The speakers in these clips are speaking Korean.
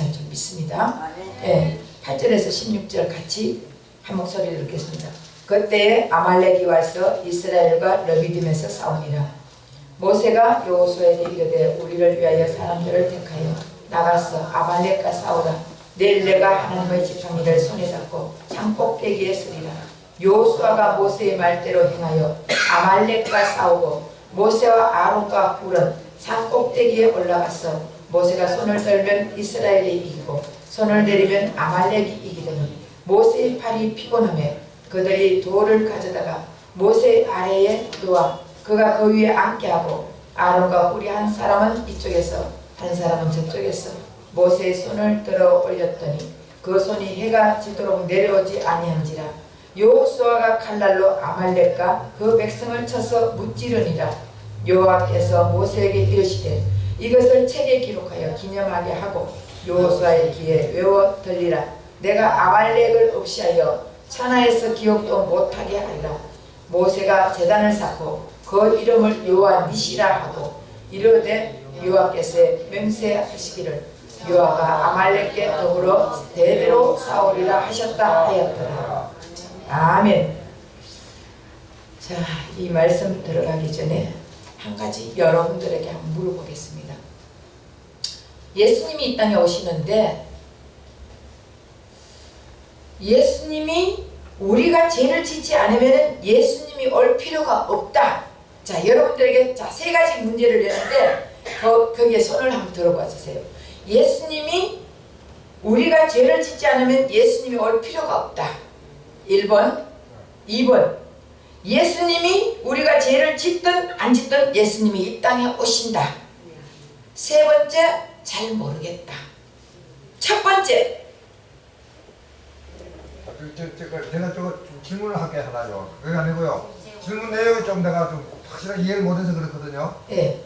좀 믿습니다. 예, 8절에서 16절 같이 한 목소리를 읽겠습니다. 그때 아말렉이 와서 이스라엘과 르비딤에서 싸우니라. 모세가 여호수아에게 이르되 우리를 위하여 사람들을 택하여 나가서 아말렉과 싸우라. 내일 내가 하나님의 지팡이를 손에 잡고 산 꼭대기에 서리라. 여호수아가 모세의 말대로 행하여 아말렉과 싸우고 모세와 아론과 훌은 산 꼭대기에 올라갔어. 모세가 손을 들면 이스라엘이 이기고 손을 내리면 아말렉이 이기더니 모세의 팔이 피곤하며 그들이 돌을 가져다가 모세 아래에 놓아 그가 그 위에 앉게 하고 아론과 훌이 한 사람은 이쪽에서 한 사람은 저쪽에서 모세의 손을 들어 올렸더니 그 손이 해가 지도록 내려오지 아니한지라. 여호수아가 칼날로 아말렉과 그 백성을 쳐서 무찌르니라. 여호와께서 모세에게 이르시되 이것을 책에 기록하여 기념하게 하고 여호수아의 귀에 외워 들리라. 내가 아말렉을 없이하여 천하에서 기억도 못하게 하리라. 모세가 제단을 쌓고 그 이름을 여호와 니시라 하고 이르되 여호와께서 맹세하시기를 여호와가 아말렉께 더불어 대대로 싸우리라 하셨다 하였더라. 아멘. 자, 이 말씀 들어가기 전에 한 가지 여러분들에게 한번 물어보겠습니다. 예수님이 이 땅에 오시는데 예수님이 우리가 죄를 짓지 않으면 예수님이 올 필요가 없다. 자, 여러분들에게 세 가지 문제를 내는데 거기에 손을 한번 들어봐 주세요. 예수님이 우리가 죄를 짓지 않으면 예수님이 올 필요가 없다. 1번, 2번. 예수님이 우리가 죄를 짓든 안 짓든 예수님이 이 땅에 오신다. 세 번째, 잘 모르겠다. 첫 번째. 제가 좀 질문을 할게 하나요. 그게 아니고요. 질문 내용이 좀 내가 좀 확실하게 이해를 못해서 그렇거든요. 예.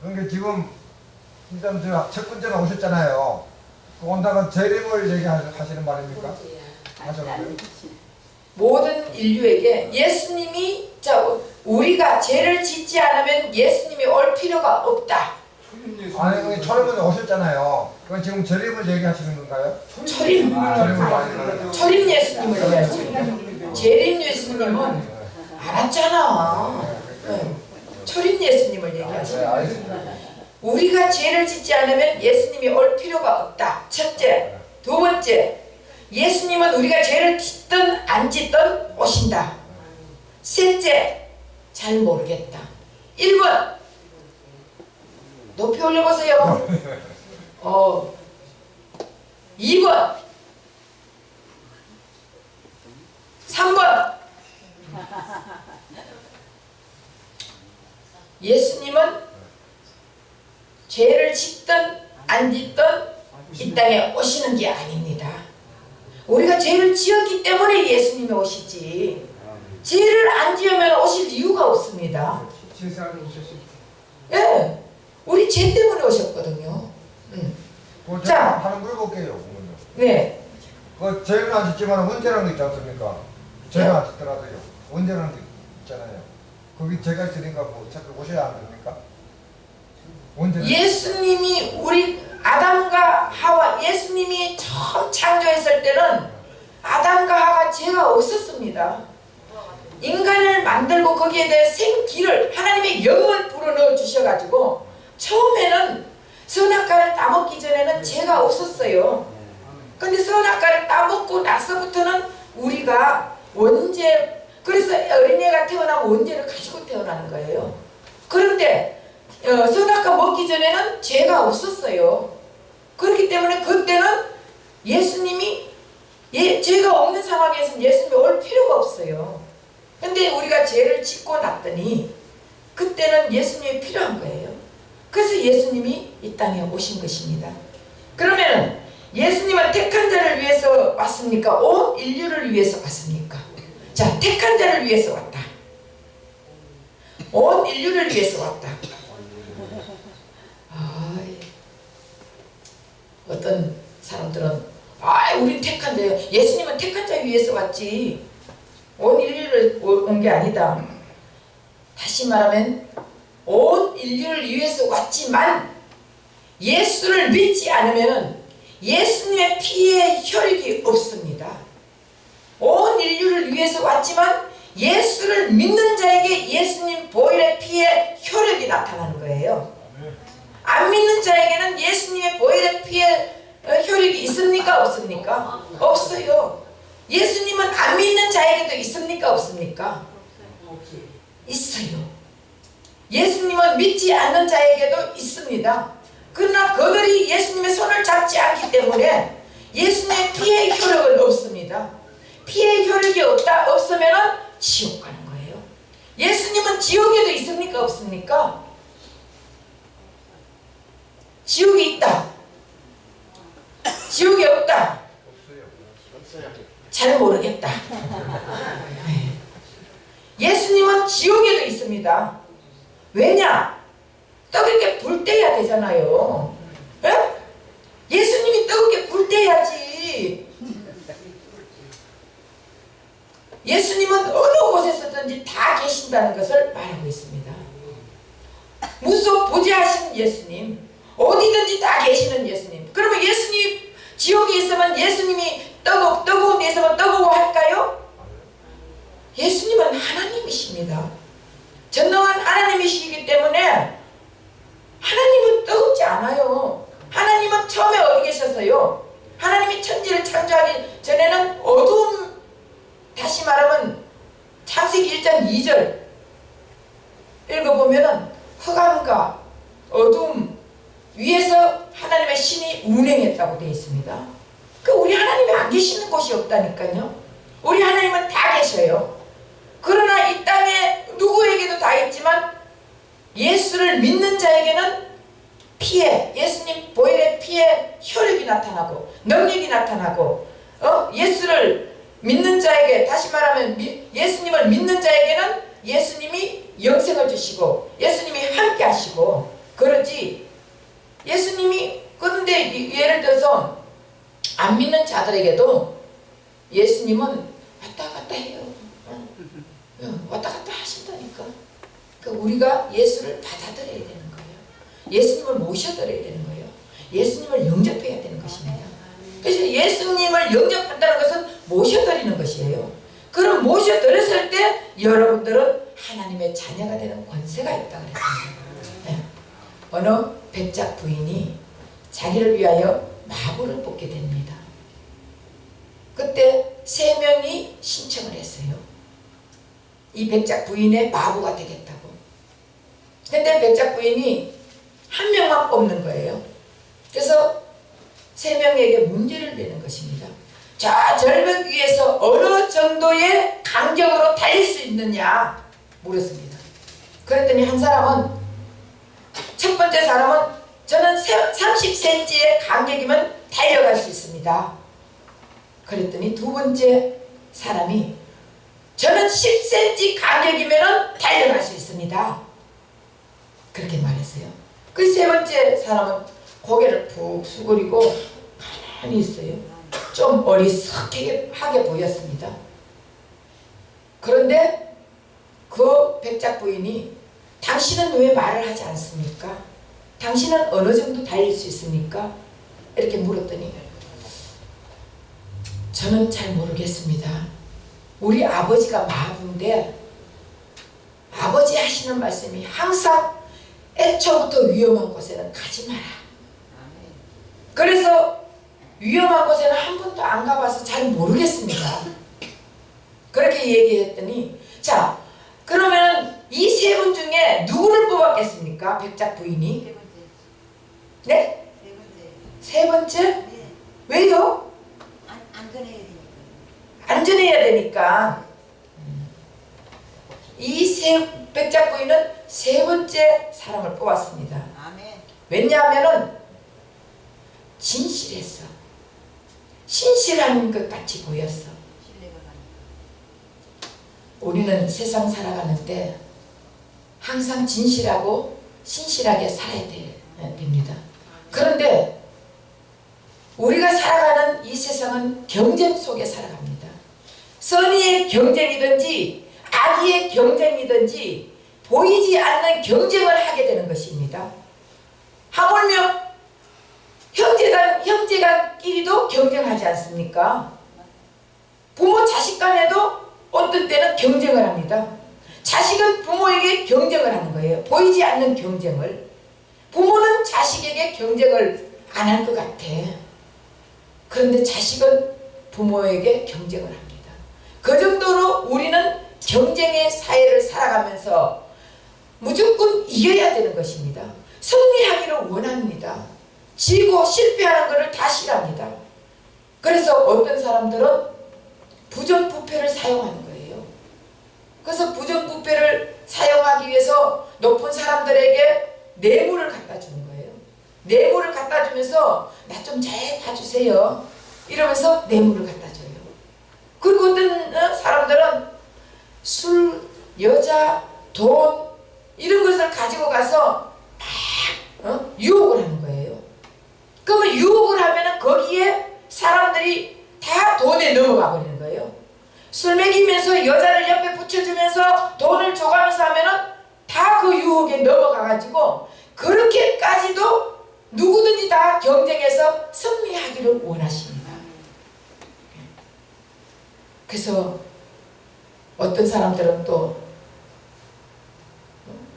그러니까 지금 일단 첫 번째로 오셨잖아요. 그 온다가 재림을 얘기하시는 말입니까? 하셨는데요. 모든 인류에게 예수님이 우리가 죄를 짓지 않으면 예수님이 올 필요가 없다. 아니 그게 초림은 오셨잖아요. 그건 지금 재림을 얘기하시는 건가요? 초림 예수님을 얘기하지. 재림 예수님은 안 왔잖아. 초림 예수님을 얘기하지. 네, 알겠습니다. 우리가 죄를 짓지 않으면 예수님이 올 필요가 없다. 첫째. 두 번째. 예수님은 우리가 죄를 짓든 안 짓든 오신다. 셋째, 잘 모르겠다. 1번, 높이 올려보세요. 2번, 3번. 예수님은 죄를 짓든 안 짓든 이 땅에 오시는 게 아닙니다. 우리가 죄를 지었기 때문에 예수님이 오시지 죄를 안 지으면 오실 이유가 없습니다. 예, 우리 죄 때문에 오셨거든요. 자, 하나 물어볼게요. 네. 그 죄는 안 짓지만 원죄라는 게 있지 않습니까? 죄는 안 짓더라도요. 원죄라는 게 있잖아요. 거기 죄가 있으니까 뭐 자꾸 오셔야 안 됩니까? 원죄는 예수님이 우리 아담과 하와 예수님이 처음 창조했을 때는 아담과 하와 죄가 없었습니다. 인간을 만들고 거기에 대해 생기를 하나님의 영을 불어넣어 주셔가지고 처음에는 선악과를 따먹기 전에는 죄가 없었어요. 근데 선악과를 따먹고 나서부터는 우리가 원죄, 그래서 어린애가 태어나면 원죄를 가지고 태어나는 거예요. 그런데 선악과 먹기 전에는 죄가 없었어요. 그렇기 때문에 그때는 예수님이 죄가 없는 상황에서는 예수님이 올 필요가 없어요. 근데 우리가 죄를 짓고 났더니 그때는 예수님이 필요한 거예요. 그래서 예수님이 이 땅에 오신 것입니다. 그러면 예수님은 택한 자를 위해서 왔습니까? 온 인류를 위해서 왔습니까? 자, 택한 자를 위해서 왔다. 온 인류를 위해서 왔다. 어떤 사람들은 우린 택한 자예요. 예수님은 택한 자 위해서 왔지 온 인류를 온 게 아니다. 다시 말하면 온 인류를 위해서 왔지만 예수를 믿지 않으면 예수님의 피에 혈육이 없습니다. 온 인류를 위해서 왔지만 예수를 믿는 자에게 예수님 보혈의 피에 혈육이 나타나는 거예요. 안 믿는 자에게는 예수님의 보혈의 피에 혈육이 있습니까? 없습니까? 없어요. 예수님은 안 믿는 자에게도 있습니까? 없습니까? 있어요. 예수님은 믿지 않는 자에게도 있습니다. 그러나 그들이 예수님의 손을 잡지 않기 때문에 예수님의 피의 혈육은 없습니다. 피의 혈육이 없으면 지옥 가는 거예요. 예수님은 지옥에도 있습니까? 없습니까? 지옥이 있다. 지옥이 없다. 잘 모르겠다. 예수님은 지옥에도 있습니다. 왜냐? 뜨겁게 불 때야 되잖아요. 에? 예수님이 뜨겁게 불 때야지. 예수님은 어느 곳에서든지 다 계신다는 것을 말하고 있습니다. 무소부재하신 예수님, 어디든지 다 계시는 예수님. 그러면 예수님이 지옥에 있으면 예수님이 뜨거운 데 있으면 뜨거워할까요? 예수님은 하나님이십니다. 전능한 하나님이시기 때문에 하나님은 뜨겁지 않아요. 하나님은 처음에 어디 계셨어요? 하나님이 천지를 창조하기 전에는 어두움, 다시 말하면 창세기 1장 2절 읽어보면은 흑암과 어두움 위에서 하나님의 신이 운행했다고 되어 있습니다. 우리 하나님이 안 계시는 곳이 없다니까요. 우리 하나님은 다 계셔요. 그러나 이 땅에 누구에게도 다 있지만 예수를 믿는 자에게는 피에, 예수님 보혈의 피에 혈육이 나타나고 능력이 나타나고 예수를 믿는 자에게, 다시 말하면 예수님을 믿는 자에게는 예수님이 영생을 주시고 예수님이 함께 하시고 그러지. 예수님이 그런데 예를 들어서 안 믿는 자들에게도 예수님은 왔다 갔다 해요. 왔다 갔다 하신다니까. 그러니까 우리가 예수를 받아들여야 되는 거예요. 예수님을 모셔드려야 되는 거예요. 예수님을 영접해야 되는 것입니다. 그래서 예수님을 영접한다는 것은 모셔드리는 것이에요. 그럼 모셔드렸을 때 여러분들은 하나님의 자녀가 되는 권세가 있다 그랬습니다. 네. 어느 백작 부인이 자기를 위하여 마부를 뽑게 됩니다. 그때 3명이 신청을 했어요. 이 백작 부인의 마부가 되겠다고. 근데 백작 부인이 1명만 뽑는 거예요. 그래서 3명에게 문제를 내는 것입니다. 저 절벽 위에서 어느 정도의 간격으로 달릴 수 있느냐 물었습니다. 그랬더니 한 사람은, 첫 번째 사람은 저는 30cm의 간격이면 달려갈 수 있습니다. 그랬더니 두 번째 사람이 저는 10cm 간격이면 달려갈 수 있습니다. 그렇게 말했어요. 그 세 번째 사람은 고개를 푹 수그리고 가만히 있어요. 좀 어리석하게 보였습니다. 그런데 그 백작 부인이 당신은 왜 말을 하지 않습니까? 당신은 어느 정도 달릴 수 있습니까? 이렇게 물었더니 저는 잘 모르겠습니다. 우리 아버지가 마부인데 아버지 하시는 말씀이 항상 애초부터 위험한 곳에는 가지 마라. 그래서 위험한 곳에는 한 번도 안 가봐서 잘 모르겠습니다. 그렇게 얘기했더니, 자, 그러면 이 3분 중에 누구를 뽑았겠습니까? 백작 부인이? 네? 세 번째? 네. 왜요? 안전해야 되니까. 안전해야 되니까. 이 백작 부인은 3번째 사람을 뽑았습니다. 아멘. 왜냐하면은 진실했어. 신실한 것 같이 보였어. 신뢰가 가는. 우리는 세상 살아가는데 항상 진실하고 신실하게 살아야 됩니다. 그런데 우리가 살아가는 이 세상은 경쟁 속에 살아갑니다. 선의의 경쟁이든지 악의의 경쟁이든지 보이지 않는 경쟁을 하게 되는 것입니다. 하물며 형제간 않습니까? 부모 자식 간에도 어떤 때는 경쟁을 합니다. 자식은 부모에게 경쟁을 하는 거예요. 보이지 않는 경쟁을. 부모는 자식에게 경쟁을 안 할 것 같아. 그런데 자식은 부모에게 경쟁을 합니다. 그 정도로 우리는 경쟁의 사회를 살아가면서 무조건 이겨야 되는 것입니다. 승리하기를 원합니다. 지고 실패하는 것을 다 싫어합니다. 그래서 어떤 사람들은 부정부패를 사용하는 거예요. 그래서 부정부패를 사용하기 위해서 높은 사람들에게 뇌물을 갖다 주는 거예요. 뇌물을 갖다 주면서 나 좀 잘 봐주세요. 이러면서 뇌물을 갖다 줘요. 그리고 어떤 사람들은 술, 여자, 돈 이런 것을 가지고 가서 막 유혹을 하는 거예요. 그러면 유혹을 하면은 거기에 사람들이 다 돈에 넘어가 버리는 거예요. 술 먹이면서 여자를 옆에 붙여주면서 돈을 줘가면서 하면은 다 그 유혹에 넘어가가지고 그렇게까지도 누구든지 다 경쟁해서 승리하기를 원하십니다. 그래서 어떤 사람들은 또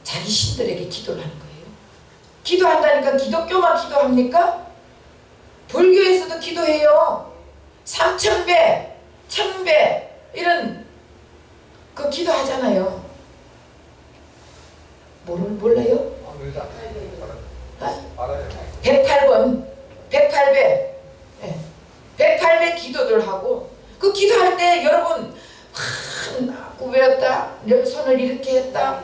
자기 신들에게 기도를 하는 거예요. 기도한다니까 기독교만 기도합니까? 불교에서도 기도해요. 3000배, 1000배 이런 그 기도하잖아요. 몰라요? 알아요. 108번, 108배, 네. 108배 기도를 하고 그 기도할 때 여러분 구부렸다, 손을 이렇게 했다,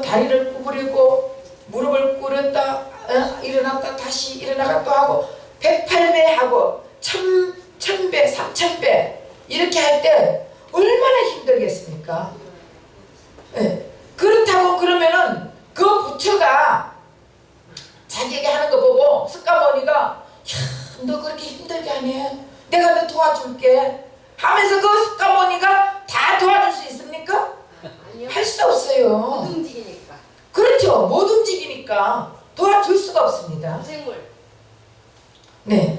다리를 구부리고 무릎을 꿇었다, 일어났다 다시 일어나가 또 하고 108배 하고 1000배, 3000배 이렇게 할 때 얼마나 힘들겠습니까? 네. 그렇다고 그러면은 그 부처가 자기에게 하는 거 보고 석가모니가 야, 너 그렇게 힘들게 하네. 내가 너 도와줄게 하면서 그 석가모니가 다 도와줄 수 있습니까? 아니요. 할 수 없어요. 못 움직이니까. 그렇죠. 못 움직이니까 도와줄 수가 없습니다. 생물. 네,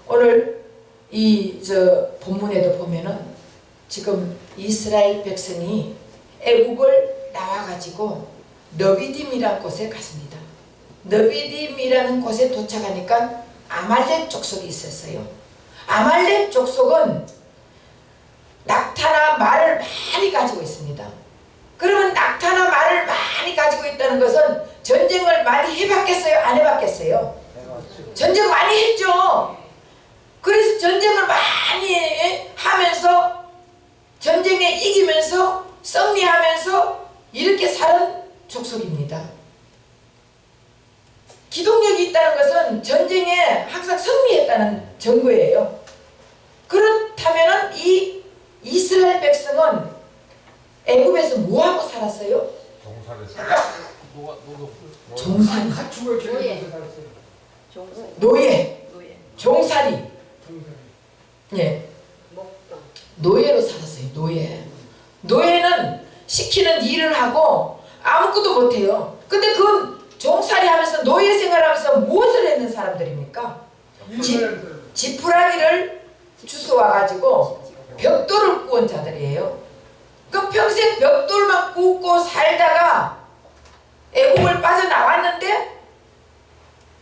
오늘 이 본문에도 보면은 지금 이스라엘 백성이 애국을 나와가지고 너비딤이라는 곳에 갔습니다. 너비딤이라는 곳에 도착하니까 아말렉 족속이 있었어요. 아말렉 족속은 낙타나 말을 많이 가지고 있습니다. 그러면 낙타나 말을 많이 가지고 있다는 것은 전쟁을 많이 해봤겠어요? 안 해봤겠어요? 전쟁 많이 했죠. 그래서 전쟁을 많이 하면서 전쟁에 이기면서 승리하면서 이렇게 사는 족속입니다. 기동력이 있다는 것은 전쟁에 항상 승리했다는 증거예요. 그렇다면 이 이스라엘 백성은 애굽에서 뭐하고 살았어요? 종살이, 가축을 기르면서 살았어요. 노예, 종살이, 예, 먹던. 노예로 살았어요. 노예는 시키는 일을 하고 아무것도 못해요. 근데 그건 종살이 하면서 노예 생활하면서 무엇을 했는 사람들입니까? 지푸라기를 주워와가지고 벽돌을 구운 자들이에요. 그 평생 벽돌만 굽고 살다가 애국을 빠져나왔는데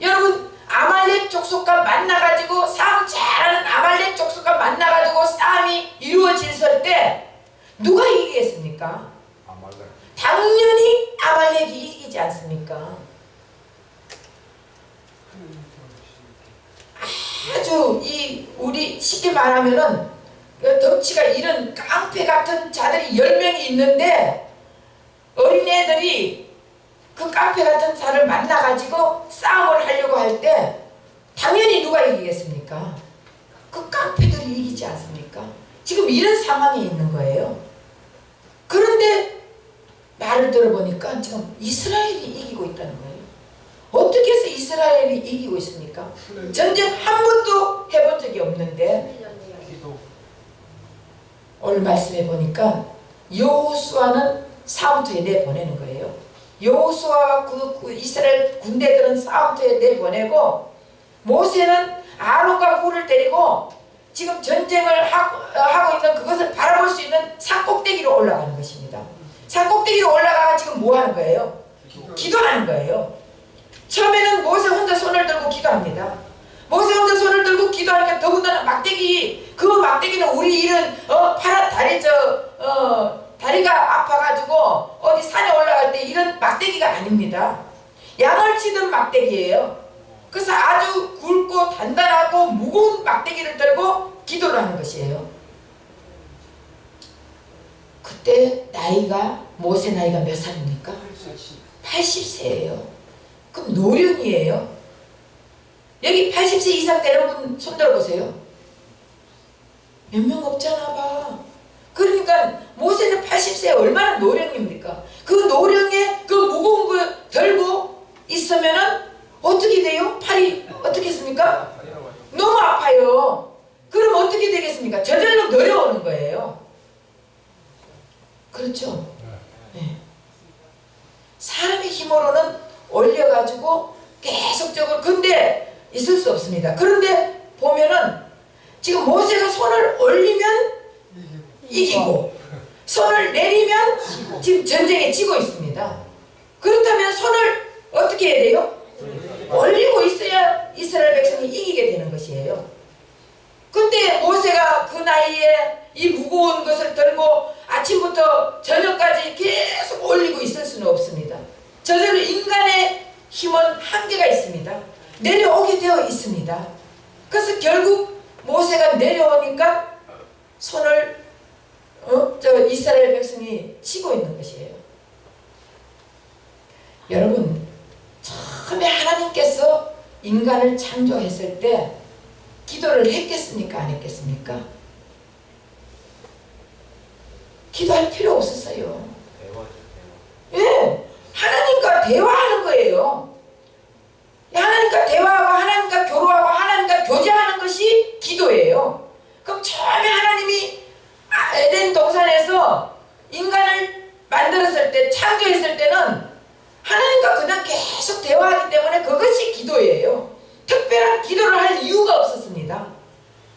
여러분 아말렉 족속과 만나가지고 싸움 잘하는 아말렉 족속과 만나가지고 싸움이 이루어질 때 누가 이기겠습니까? 당연히 아말렉이 이기지 않습니까? 아주 우리 쉽게 말하면은 덩치가 이런 깡패 같은 자들이 10명이 있는데 어린애들이 그 깡패 같은 자를 만나가지고 싸움을 하려고 할 때 당연히 누가 이기겠습니까? 그 깡패들이 이기지 않습니까? 지금 이런 상황에 있는 거예요. 그런데 말을 들어보니까 지금 이스라엘이 이기고 있다는 거예요. 어떻게 해서 이스라엘이 이기고 있습니까? 전쟁 한 번도 해본 적이 없는데 오늘 말씀해 보니까 여호수아는 싸움터에 내보내는 거예요. 여호수아와 그 이스라엘 군대들은 싸움터에 내보내고 모세는 아론과 훌을 데리고 지금 전쟁을 하고 있는 그것을 바라볼 수 있는 산꼭대기로 올라가는 것입니다. 산꼭대기로 올라가 지금 뭐 하는 거예요? 기도하는 거예요. 처음에는 모세 혼자 손을 들고 기도합니다. 모세 혼자 손을 들고 기도하니까 더군다나 막대기, 그 막대기는 우리 일은 다리가 아파가지고 어디 산에 올라갈 때 이런 막대기가 아닙니다. 양을 치던 막대기예요. 그래서 아주 굵고 단단하고 무거운 막대기를 들고 기도를 하는 것이에요. 그때 모세 나이가 몇 살입니까? 80세예요. 그럼 노령이에요. 여기 80세 이상 되는 분 손 들어보세요. 몇 명 없잖아 봐. 그러니까 모세는 80세에 얼마나 노령입니까? 그 노령에 그 무거운 거 들고 있으면은 어떻게 돼요? 팔이 어떻게 했습니까? 너무 아파요. 그럼 어떻게 되겠습니까? 저절로 내려오는 거예요. 그렇죠? 네. 사람의 힘으로는 올려가지고 계속적으로 근데 있을 수 없습니다. 그런데 보면은 지금 모세가 손을 올리면 이기고 손을 내리면 지금 전쟁에 지고 있습니다. 그렇다면 손을 어떻게 해야 돼요? 올리고 있어야 이스라엘 백성이 이기게 되는 것이에요. 근데 모세가 그 나이에 이 무거운 것을 들고 아침부터 저녁까지 계속 올리고 있을 수는 없습니다. 저절로 인간의 힘은 한계가 있습니다. 내려오게 되어 있습니다. 그래서 결국 모세가 내려오니까 손을 이스라엘 백성이 치고 있는 것이에요. 여러분, 처음에 하나님께서 인간을 창조했을 때 기도를 했겠습니까? 안 했겠습니까? 기도할 필요 없었어요. 예, 하나님과 대화하는 거예요. 하나님과 대화하고 하나님과 교류하고 하나님과 교제하는 것이 기도예요. 그럼 처음에 하나님이 에덴 동산에서 인간을 만들었을 때, 창조했을 때는 하나님과 그냥 계속 대화하기 때문에 그것이 기도예요. 특별한 기도를 할 이유가 없었습니다.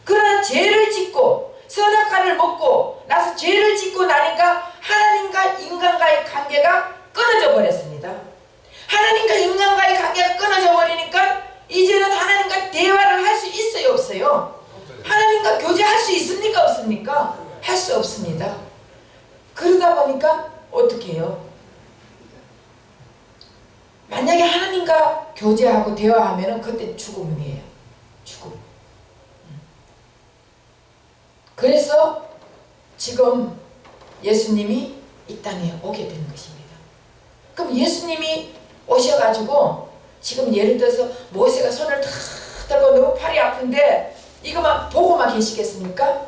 그러나 죄를 짓고 선악과를 먹고 나서 죄를 짓고 나니까 하나님과 인간과의 관계가 끊어져 버렸습니다. 하나님과 인간과의 관계가 끊어져 버리니까 이제는 하나님과 대화를 할 수 있어요, 없어요? 하나님과 교제할 수 있습니까, 없습니까? 할 수 없습니다. 그러다 보니까 어떻게 해요? 만약에 하나님과 교제하고 대화하면 그때 죽음이에요. 죽음. 그래서 지금 예수님이 이 땅에 오게 된 것입니다. 그럼 예수님이 오셔가지고 지금 예를 들어서 모세가 손을 탁 들고 너무 팔이 아픈데 이거만 보고만 계시겠습니까?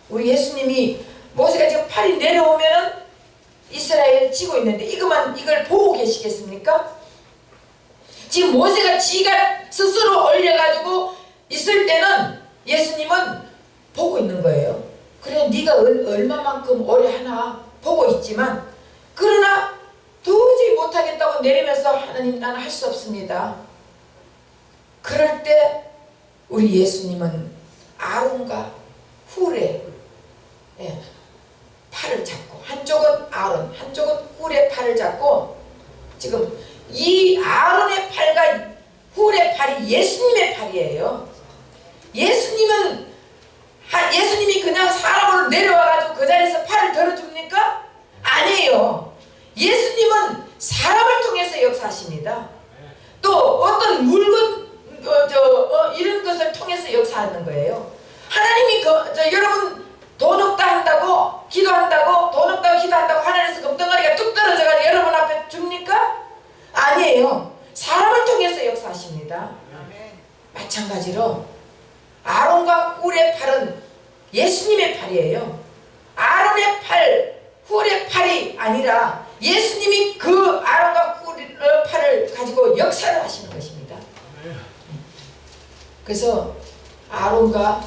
우리 예수님이 모세가 지금 팔이 내려오면은 이스라엘을 치고 있는데 이걸 보고 계시겠습니까? 지금 모세가 지가 스스로 올려가지고 있을 때는 예수님은 보고 있는 거예요. 그래 네가 얼마만큼 오래 하나 보고 있지만 그러나 도저히 못하겠다고 내리면서 하나님 나는 할 수 없습니다. 그럴 때 우리 예수님은 아론과 훌의 팔을 잡고 한쪽은 아론 한쪽은 훌의 팔을 잡고 지금 이 아론의 팔과 훌의 팔이 예수님의 팔이에요. 예수님이 그냥 사람으로 내려와가지고 그 자리에서 팔을 들어줍니까? 아니에요. 예수님은 사람을 통해서 역사하십니다. 또 어떤 물건 이런 것을 통해서 역사하는 거예요. 하나님이 여러분 돈 없다 한다고 기도한다고 돈 없다고 기도한다고 하나님께서 금덩어리가 뚝 떨어져가지고 여러분 앞에 줍니까? 아니에요. 사람을 통해서 역사하십니다. 마찬가지로 아론과 훌의 팔은 예수님의 팔이에요. 아론의 팔, 훌의 팔이 아니라 예수님이 그 아론과 훌의 팔을 가지고 역사를 하시는 것입니다. 그래서 아론과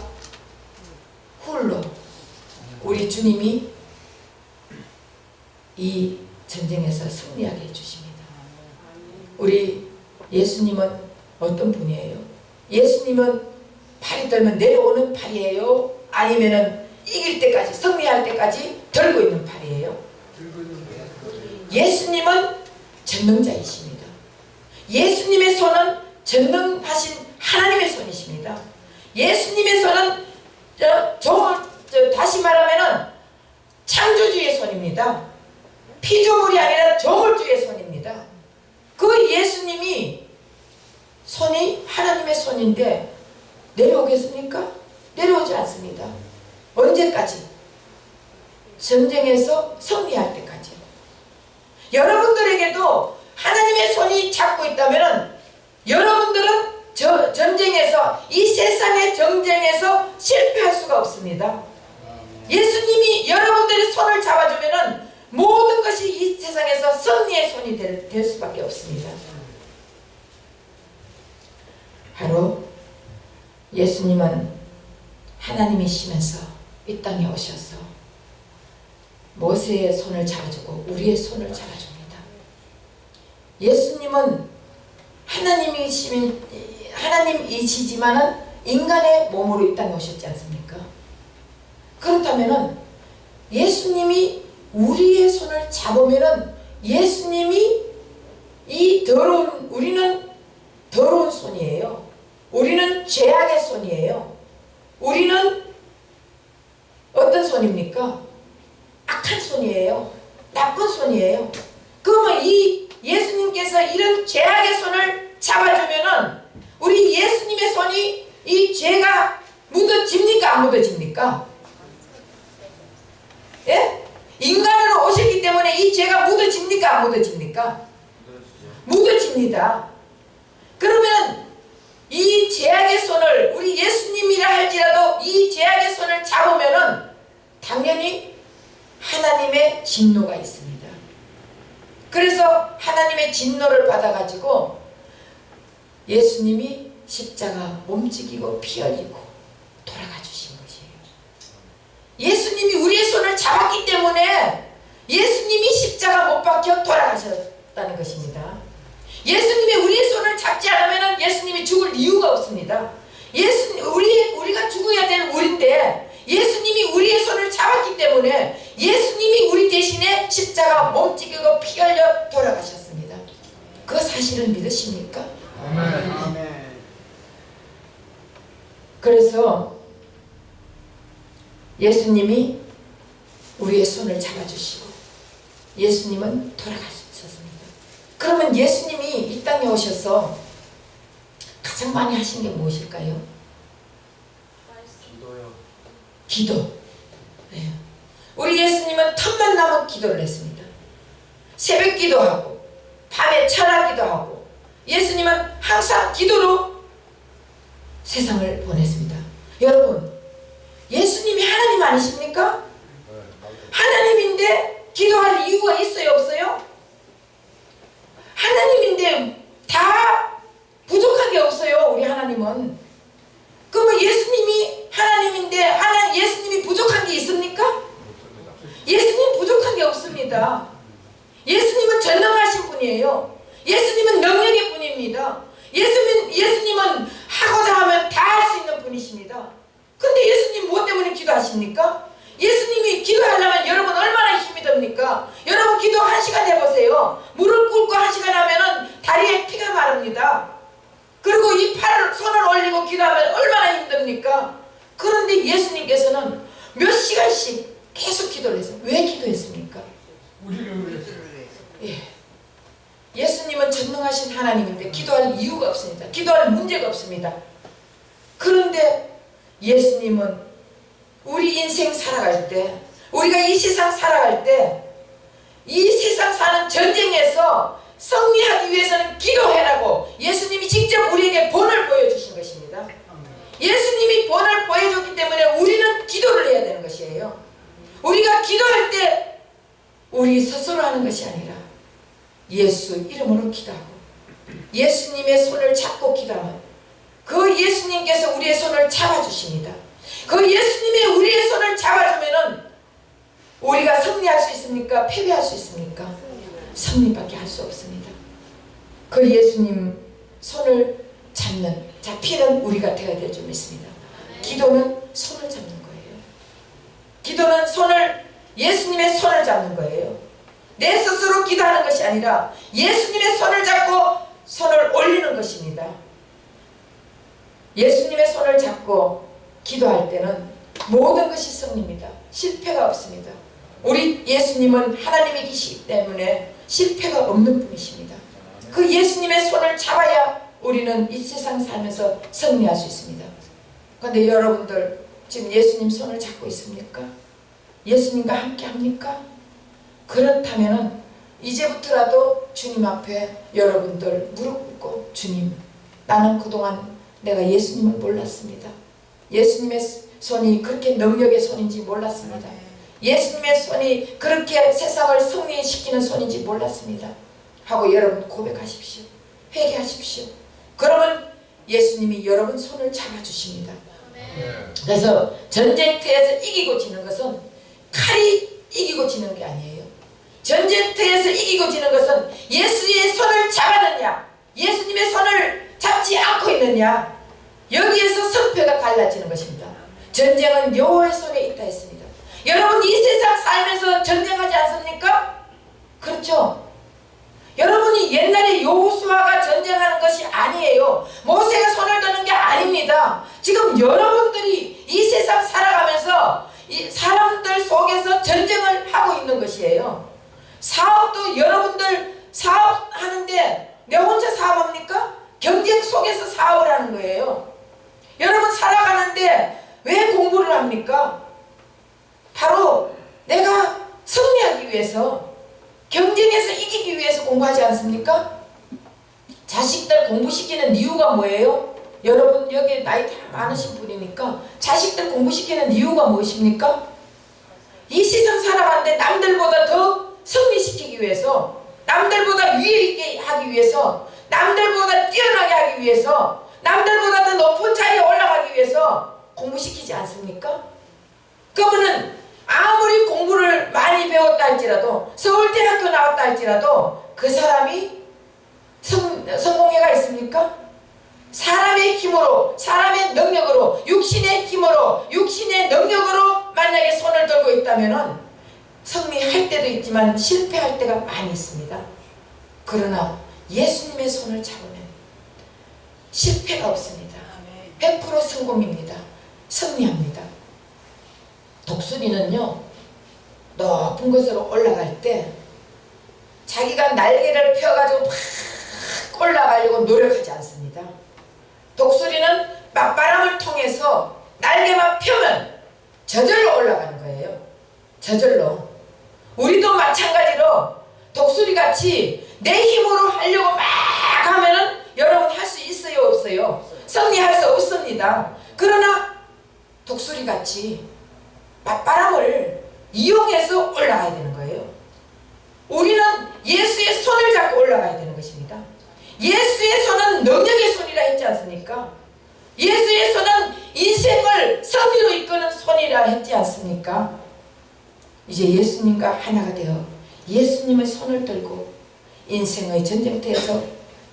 훌로 우리 주님이 이 전쟁에서 승리하게 해주십니다. 우리 예수님은 어떤 분이에요? 예수님은 팔이 들면 내려오는 팔이에요? 아니면은 이길 때까지, 승리할 때까지 들고 있는 팔이에요? 예수님은 전능자이십니다. 예수님의 손은 전능하신 하나님의 손이십니다. 예수님의 손은 다시 말하면은 창조주의 손입니다. 피조물이 아니라 조물주의 손입니다. 그 예수님이 손이 하나님의 손인데 내려오겠습니까? 내려오지 않습니다. 언제까지? 전쟁에서 승리할 때까지. 여러분들에게도 하나님의 손이 잡고 있다면 여러분들은 전쟁에서, 이 세상의 전쟁에서 실패할 수가 없습니다. 예수님이 여러분들의 손을 잡아주면 모든 것이 이 세상에서 승리의 손이 될 수밖에 없습니다. 바로 예수님은 하나님이시면서 이 땅에 오셔서 모세의 손을 잡아주고 우리의 손을 잡아줍니다. 예수님은 하나님이시지만은 인간의 몸으로 이 땅에 오셨지 않습니까? 그렇다면은 예수님이 우리의 손을 잡으면은 예수님이 우리는 더러운 손이에요. 우리는 죄악의 손이에요. 우리는 어떤 손입니까? 악한 손이에요. 나쁜 손이에요. 그러면 이 예수님께서 이런 죄악의 손을 잡아주면은 우리 예수님의 손이 이 죄가 묻어집니까? 안 묻어집니까? 예? 인간으로 오셨기 때문에 이 죄가 묻어집니까? 안 묻어집니까? 묻어집니다. 그러면 이 죄악의 손을, 우리 예수님이라 할지라도 이 죄악의 손을 잡으면은 당연히 하나님의 진노가 있습니다. 그래서 하나님의 진노를 받아가지고 예수님이 십자가 몸찍이고 피 흘리고 돌아가 주신 것이에요. 예수님이 우리의 손을 잡았기 때문에 예수님이 십자가 못 박혀 돌아가셨다는 것입니다. 예수님이 우리의 손을 잡지 않으면 예수님이 죽을 이유가 없습니다. 우리가 죽어야 될 우리인데 예수님이 우리의 손을 잡았기 때문에 예수님이 우리 대신에 십자가 몸찍이고 피 흘려 돌아가셨습니다. 그 사실을 믿으십니까? 아멘. 그래서 예수님이 우리의 손을 잡아주시고 예수님은 돌아가셨습니다. 그러면 예수님이 이 땅에 오셔서 가장 많이 하신 게 무엇일까요? 기도. 네. 우리 예수님은 틈만 나면 기도를 했습니다. 새벽 기도하고 밤에 철학 기도하고 예수님은 항상 기도로 세상을 보냈습니다. 여러분, 예수님이 하나님 아니십니까? 하나님인데 기도할 이유가 있어요, 없어요? 하나님인데 다 부족한 게 없어요, 우리 하나님은. 그러면 예수님이 하나님인데 예수님이 부족한 게 있습니까? 예수님 부족한 게 없습니다. 예수님은 전능하신 분이에요. 예수님은 능력의 분입니다. 예수님은 하고자 하면 다 할 수 있는 분이십니다. 근데 예수님 무엇 때문에 기도하십니까? 예수님이 기도하려면 여러분 얼마나 힘이 듭니까? 여러분 기도 1시간 해보세요. 무릎 꿇고 1시간 하면은 다리에 피가 마릅니다. 그리고 이 손을 올리고 기도하면 얼마나 힘듭니까? 그런데 예수님께서는 몇 시간씩 계속 기도를 했어요. 왜 기도했습니까? 예. 예수님은 전능하신 하나님인데 기도할 이유가 없습니다. 기도할 문제가 없습니다. 그런데 예수님은 우리 인생 살아갈 때, 우리가 이 세상 살아갈 때, 이 세상 사는 전쟁에서 승리하기 위해서는 기도해라고 예수님이 직접 우리에게 본을 보여주신 것입니다. 예수님이 본을 보여줬기 때문에 우리는 기도를 해야 되는 것이에요. 우리가 기도할 때 우리 스스로 하는 것이 아니라 예수 이름으로 기도하고 예수님의 손을 잡고 기도하면 그 예수님께서 우리의 손을 잡아주십니다. 그 예수님의 우리의 손을 잡아주면은 우리가 승리할 수 있습니까? 패배할 수 있습니까? 승리밖에 할 수 없습니다. 그 예수님 손을 잡히는 우리가 되어야 될 줄 믿습니다. 기도는 손을 잡는 거예요. 기도는 예수님의 손을 잡는 거예요. 내 스스로 기도하는 것이 아니라 예수님의 손을 잡고 손을 올리는 것입니다. 예수님의 손을 잡고 기도할 때는 모든 것이 승리입니다. 실패가 없습니다. 우리 예수님은 하나님이 계시기 때문에 실패가 없는 분이십니다. 그 예수님의 손을 잡아야 우리는 이 세상 살면서 승리할 수 있습니다. 그런데 여러분들 지금 예수님 손을 잡고 있습니까? 예수님과 함께 합니까? 그렇다면 이제부터라도 주님 앞에 여러분들 무릎 꿇고, 주님, 나는 그동안 내가 예수님을 몰랐습니다. 예수님의 손이 그렇게 능력의 손인지 몰랐습니다. 예수님의 손이 그렇게 세상을 승리시키는 손인지 몰랐습니다. 하고 여러분 고백하십시오. 회개하십시오. 그러면 예수님이 여러분 손을 잡아주십니다. 그래서 전쟁터에서 이기고 지는 것은 칼이 이기고 지는 게 아니에요. 전쟁터에서 이기고 지는 것은 예수의 손을 잡았느냐, 예수님의 손을 잡지 않고 있느냐, 여기에서 승패가 갈라지는 것입니다. 전쟁은 여호와의 손에 있다 했습니다. 여러분 이 세상 살면서 전쟁하지 않습니까? 그렇죠? 여러분이 옛날에 여호수아가 전쟁하는 것이 아니에요. 모세가 손을 드는 게 아닙니다. 지금 여러분들이 이 세상 살아가면서 이 사람들 속에서 전쟁을 하고 있는 것이에요. 사업도 여러분들 사업하는데 내 혼자 사업합니까? 경쟁 속에서 사업을 하는 거예요. 여러분 살아가는데 왜 공부를 합니까? 바로 내가 승리하기 위해서, 경쟁에서 이기기 위해서 공부하지 않습니까? 자식들 공부시키는 이유가 뭐예요? 여러분 여기 나이 다 많으신 분이니까 자식들 공부시키는 이유가 무엇입니까? 이 세상 살아가는데 남들보다 더 승리시키기 위해서, 남들보다 위에 있게 하기 위해서, 남들보다 뛰어나게 하기 위해서, 남들보다 더 높은 자리에 올라가기 위해서 공부시키지 않습니까? 그러면은 아무리 공부를 많이 배웠다 할지라도, 서울대학교 나왔다 할지라도 그 사람이 성공해가 있습니까? 사람의 힘으로, 사람의 능력으로, 육신의 힘으로, 육신의 능력으로 만약에 손을 들고 있다면은 승리할 때도 있지만 실패할 때가 많이 있습니다. 그러나 예수님의 손을 잡으면 실패가 없습니다. 100% 성공입니다. 승리합니다. 독수리는요, 높은 곳으로 올라갈 때 자기가 날개를 펴가지고 막 올라가려고 노력하지 않습니다. 독수리는 맞바람을 통해서 날개만 펴면 저절로 올라가는 거예요. 저절로. 우리도 마찬가지로 독수리같이 내 힘으로 하려고 막 하면은 여러분 할 수 있어요, 없어요? 승리할 수 없습니다. 그러나 독수리같이 맞바람을 이용해서 올라가야 되는 거예요. 우리는 예수의 손을 잡고 올라가야 되는 것입니다. 예수의 손은 능력의 손이라 했지 않습니까? 예수의 손은 인생을 승리로 이끄는 손이라 했지 않습니까? 이제 예수님과 하나가 되어 예수님의 손을 들고 인생의 전쟁터에서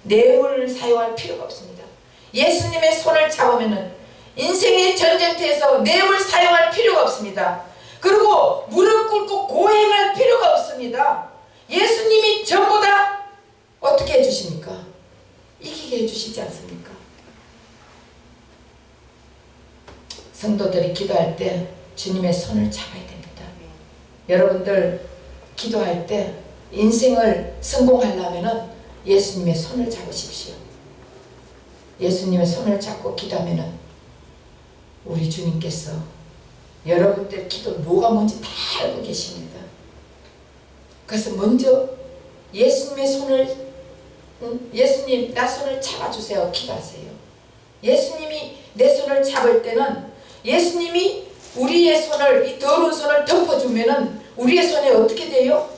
뇌물을 사용할 필요가 없습니다. 예수님의 손을 잡으면 인생의 전쟁터에서 뇌물 사용할 필요가 없습니다. 그리고 무릎 꿇고 고행할 필요가 없습니다. 예수님이 전부 다 어떻게 해주십니까? 이기게 해주시지 않습니까? 성도들이 기도할 때 주님의 손을 잡아야 됩니다. 여러분들 기도할 때 인생을 성공하려면 예수님의 손을 잡으십시오. 예수님의 손을 잡고 기도하면 우리 주님께서 여러분들 기도 뭐가 뭔지 다 알고 계십니다. 그래서 먼저 예수님의 손을, 예수님 나 손을 잡아주세요 기도하세요. 예수님이 내 손을 잡을 때는 예수님이 우리의 손을, 이 더러운 손을 덮어주면은 우리의 손이 어떻게 돼요?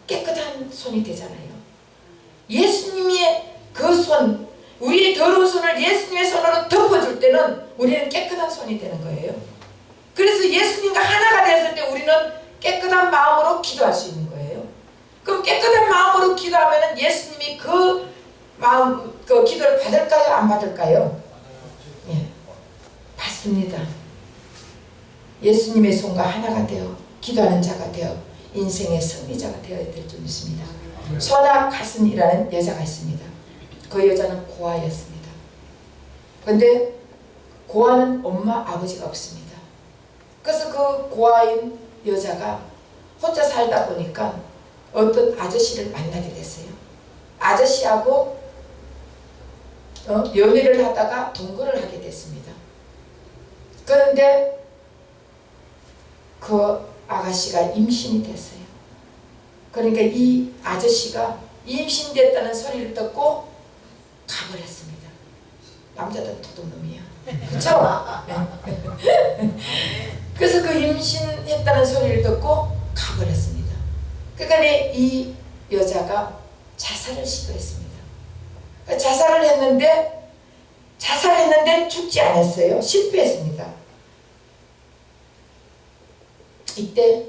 깨끗한 손이 되잖아요. 예수님의 그 손, 우리의 더러운 손을 예수님의 손으로 덮어줄 때는 우리는 깨끗한 손이 되는 거예요. 그래서 예수님과 하나가 되었을 때 우리는 깨끗한 마음으로 기도할 수 있는 거예요. 그럼 깨끗한 마음으로 기도하면 예수님이 그 마음, 그 기도를 받을까요? 안 받을까요? 예. 같습니다. 예수님의 손과 하나가 되어 기도하는 자가 되어 인생의 승리자가 되어야 될 줄 믿습니다. 소나 가슨이라는 여자가 있습니다. 그 여자는 고아였습니다. 그런데 고아는 엄마 아버지가 없습니다. 그래서 그 고아인 여자가 혼자 살다 보니까 어떤 아저씨를 만나게 됐어요. 아저씨하고 연애를 하다가 동거를 하게 됐습니다. 그런데 그 아가씨가 임신이 됐어요. 그러니까 이 아저씨가 임신됐다는 소리를 듣고 가버렸습니다. 남자들은 도둑놈이야. 그쵸? 그래서 그 임신했다는 소리를 듣고 가버렸습니다. 그러니까 이 여자가 자살을 시도했습니다. 자살을 했는데 죽지 않았어요. 실패했습니다. 이때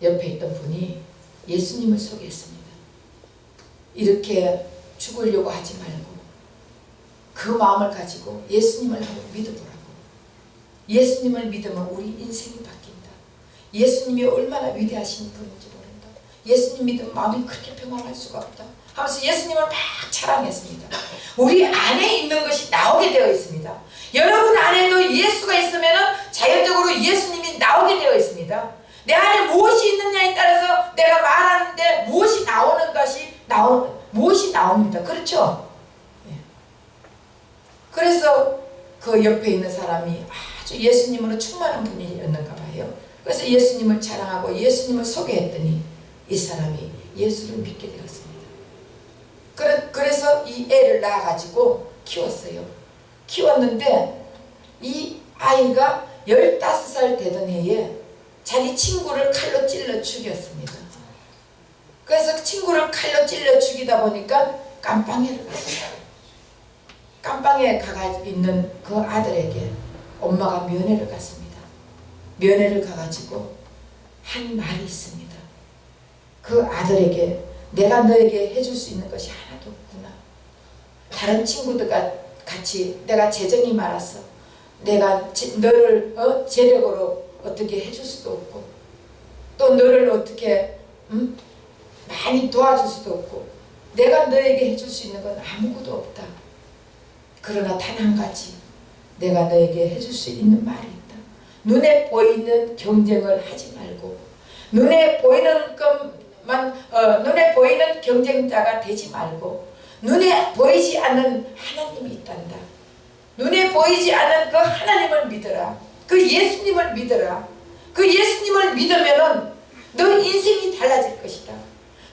옆에 있던 분이 예수님을 소개했습니다. 이렇게 죽으려고 하지 말고 그 마음을 가지고 예수님을 한번 믿어보라고. 예수님을 믿으면 우리 인생이 바뀐다. 예수님이 얼마나 위대하신 분인지 모른다. 예수님 믿으면 마음이 그렇게 평안할 수가 없다 하면서 예수님을 막 자랑했습니다. 우리 안에 있는 것이 나오게 되어 있습니다. 여러분 안에도 예수가 있으면 자연적으로 예수님이 나오게 되어 있습니다. 내 안에 무엇이 있느냐에 따라서 내가 말하는데 무엇이 무엇이 나옵니다. 그렇죠? 예. 그래서 그 옆에 있는 사람이 아주 예수님으로 충만한 분이었는가 봐요. 그래서 예수님을 자랑하고 예수님을 소개했더니 이 사람이 예수를 믿게 되었습니다. 그래서 이 애를 낳아가지고 키웠어요. 키웠는데 이 아이가 15살 되던 해에 자기 친구를 칼로 찔러 죽였습니다. 그래서 친구를 칼로 찔러 죽이다 보니까 깜빵에를 갔어요. 깜빵에 가가 있는 그 아들에게 엄마가 면회를 갔습니다. 면회를 가가지고 한 말이 있습니다. 그 아들에게 내가 너에게 해줄 수 있는 것이 하나도 없구나. 다른 친구들과 같이 내가 재정이 많아서 내가 너를 재력으로 어떻게 해줄 수도 없고 또 너를 어떻게 많이 도와줄 수도 없고 내가 너에게 해줄 수 있는 건 아무것도 없다. 그러나 단 한 가지 내가 너에게 해줄 수 있는 말이 있다. 눈에 보이는 경쟁을 하지 말고 눈에 보이는 눈에 보이는 경쟁자가 되지 말고 눈에 보이지 않는 하나님이 있단다. 눈에 보이지 않는 그 하나님을 믿어라. 그 예수님을 믿어라. 그 예수님을 믿으면은 너 인생이 달라질 것이다.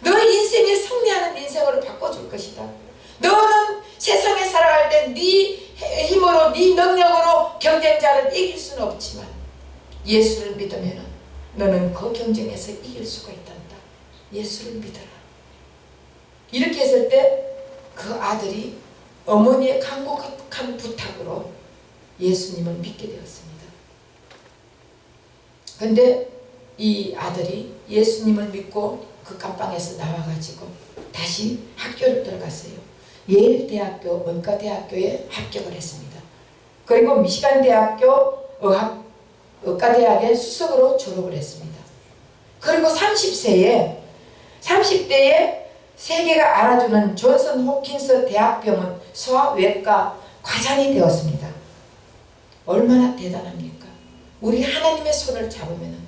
너 인생이 승리하는 인생으로 바꿔줄 것이다. 너는 세상에 살아갈 때 네 힘으로 네 능력으로 경쟁자를 이길 수는 없지만 예수를 믿으면은 너는 그 경쟁에서 이길 수가 있단다. 예수를 믿어라. 이렇게 했을 때 그 아들이 어머니의 간곡한 부탁으로 예수님을 믿게 되었습니다. 그런데 이 아들이 예수님을 믿고 그 깜빵에서 나와가지고 다시 학교를 들어갔어요. 예일대학교 의과대학교에 합격을 했습니다. 그리고 미시간 대학교 의과대학의 수석으로 졸업을 했습니다. 그리고 30대에 세계가 알아주는 존슨 홉킨스 대학병원 소아외과 과장이 되었습니다. 얼마나 대단합니까? 우리 하나님의 손을 잡으면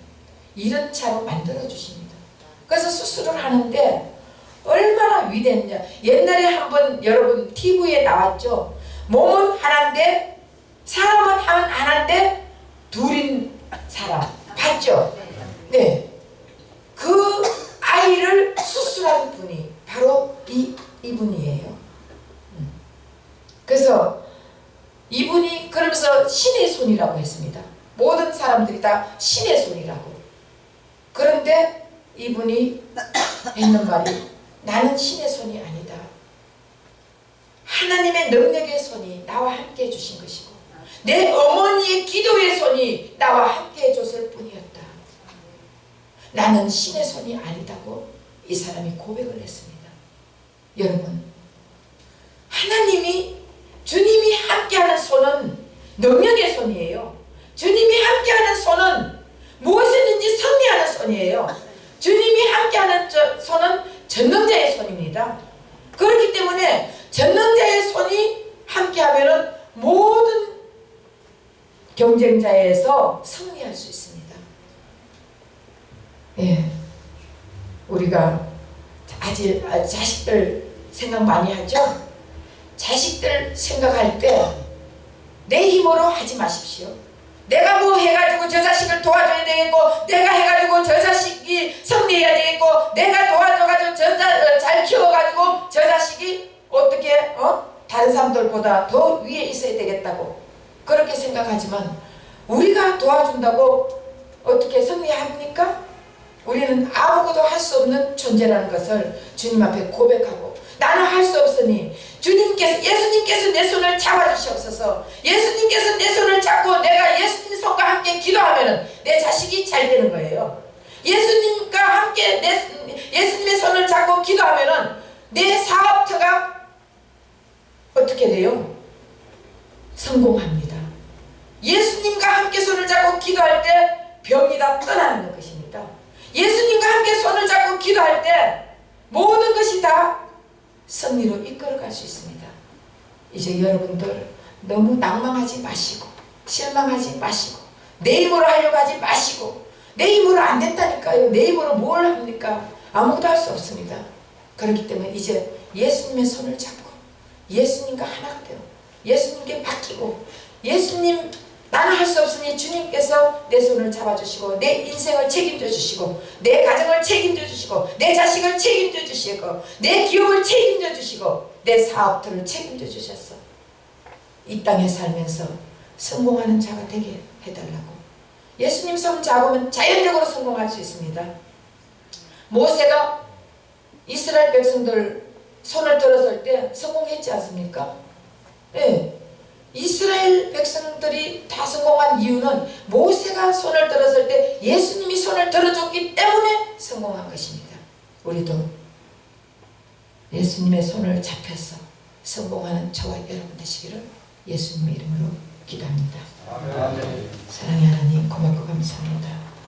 이런 차로 만들어 주십니다. 그래서 수술을 하는데 얼마나 위대했냐. 옛날에 한번 여러분 TV에 나왔죠. 몸은 하나인데 사람은 하나인데 둘인 사람 봤죠? 네. 그 아이를 수술한 분이 바로 이분이에요. 그래서 이분이 그러면서 신의 손이라고 했습니다. 모든 사람들이 다 신의 손이라고. 그런데 이분이 했는 말이 나는 신의 손이 아니다. 하나님의 능력의 손이 나와 함께 해주신 것이고 내 어머니의 기도의 손이 나와 함께 해줬을 뿐이었다. 나는 신의 손이 아니다고 이 사람이 고백을 했습니다. 여러분, 하나님이 주님이 함께하는 손은 능력의 손 손이에요. 주님이 함께하는 손은 무엇이든지 승리하는 손이에요. 주님이 함께하는 손은 전능자의 손입니다. 그렇기 때문에 전능자의 손이 함께하면 모든 경쟁자에서 승리할 수 있습니다. 예, 우리가 아직 자식들 생각 많이 하죠? 자식들 생각할 때 내 힘으로 하지 마십시오. 내가 뭐 해가지고 저 자식을 도와줘야 되겠고, 내가 해가지고 저 자식이 승리해야 되겠고, 내가 도와줘가지고 잘 키워가지고 저 자식이 어떻게 다른 사람들보다 더 위에 있어야 되겠다고 그렇게 생각하지만, 우리가 도와준다고 어떻게 승리합니까? 우리는 아무것도 할 수 없는 존재라는 것을 주님 앞에 고백하고, 나는 할 수 없으니 예수님께서 내 손을 잡아주시옵소서. 예수님께서 내 손을 잡고 내가 예수님 손과 함께 기도하면 내 자식이 잘 되는 거예요. 예수님과 함께 예수님의 손을 잡고 기도하면 내 사업터가 어떻게 돼요? 성공합니다. 예수님과 함께 손을 잡고 기도할 때 병이 다 떠나는 것입니다. 예수님과 함께 손을 잡고 기도할 때 모든 것이 다 승리로 이끌어갈 수 있습니다. 이제 여러분들 너무 낭망하지 마시고, 실망하지 마시고, 내 힘으로 하려고 하지 마시고, 내 힘으로 안 된다니까요. 내 힘으로 뭘 합니까? 아무것도 할 수 없습니다. 그렇기 때문에 이제 예수님의 손을 잡고 예수님과 하나 되어 예수님께 맡기고, 예수님, 나는 할 수 없으니 주님께서 내 손을 잡아주시고 내 인생을 책임져 주시고 내 가정을 책임져 주시고 내 자식을 책임져 주시고 내 기업을 책임져 주시고 내 사업들을 책임져 주셔서 이 땅에 살면서 성공하는 자가 되게 해달라고. 예수님 손 잡으면 자연적으로 성공할 수 있습니다. 모세가 이스라엘 백성들 손을 들었을 때 성공했지 않습니까? 네. 이스라엘 백성들이 다 성공한 이유는 모세가 손을 들었을 때 예수님이 손을 들어줬기 때문에 성공한 것입니다. 우리도 예수님의 손을 잡혀서 성공하는 저와 여러분 되시기를 예수님의 이름으로 기도합니다. 아멘. 사랑의 하나님, 고맙고 감사합니다.